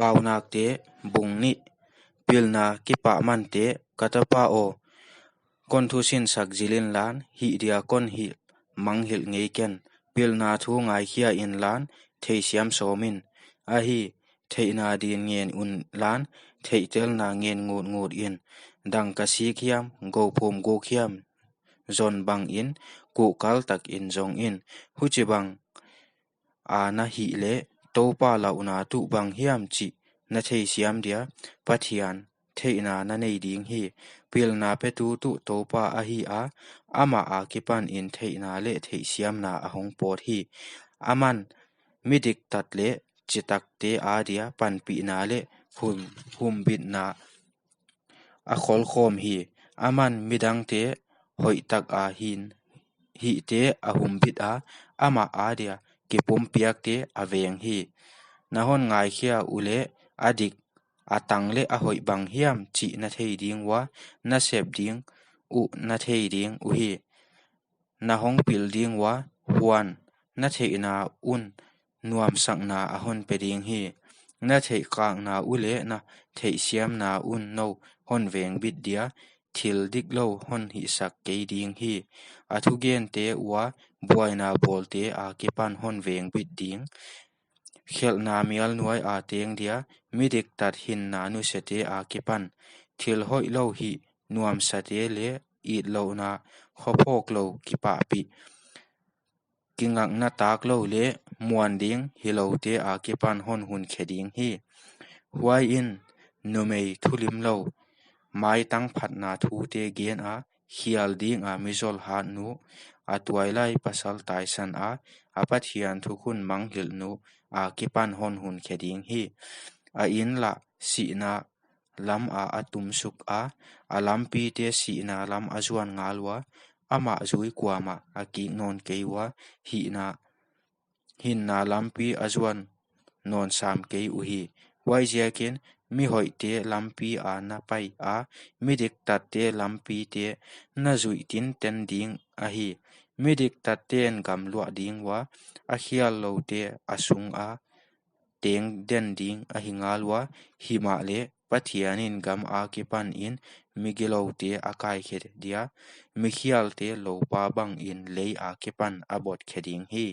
paunak te bung ni pilna ki pa man te katapa o kon thu sin sak jilin lan hi dia kon hi mang hil ngei ken pilna thu ngai khia in lan thei siam somin a hi theina din ngen un lan thei tel na ngen ngut ngut in dang ka si khiam go phum go khiam zon bang in ku kal tak in zong in hu chi bang a na hi le to pa la una tu bang hiam chi na thei siam dia pathian theina na nei ding hi pilna pe tu to pa a hi a ama a kipan in theina le thei siam na a hong pot hi aman midik tat le chitak te a dia pan pi na le hum bit na a khol khom hi aman midang te hoi tak a hin hi te a hum bit a ama a dia ke pom piak te a veng hi na hon ngai khia ule adik atang le a hoi bang hiam chi na thei ding wa na sep ding u na thei ding u hi na hong pil ding wa huan na thei na un nuam sang na a hon pe ding hi na thei kang na ule na thei siam na un no hon veng bit dia thil dik lo hon hi sak ke ding hi a thu gen te wa buai na bol te a ke pan hon veng bit ding khel na mial nuai a teng dia midik tat hin na nu se te a ke pan thil hoi lo hi nuam sa te le i lo na khophok lo ki pa pi kingak na tak lo le muan ding hi lo te a ke pan hon hun kheding hi huai in numei thulim lo mai tang phat na thu te gen a hial ding a mizol han nu a tuai lai pasal tai san a apathian thu kun mang hil nu a kipan hon hun kheding hi a in la si na lam a atum suk a lam pi te si na lam azuan ngalwa ama zui kwama a ki non keiwa hi na hin na lam pi azuan non sam kei u hi wai jekin mi hoi te lampi a na pai a midik tat te lampi te na zui tin ten ding a hi midik tat ten gam lua ding wa a hial lo te asung a teng den ding a hingal wa hima le pathianin gam a ki pan in migilo te akai khet dia mi hial te lo pa bang in lei a ki pan abot kheding hi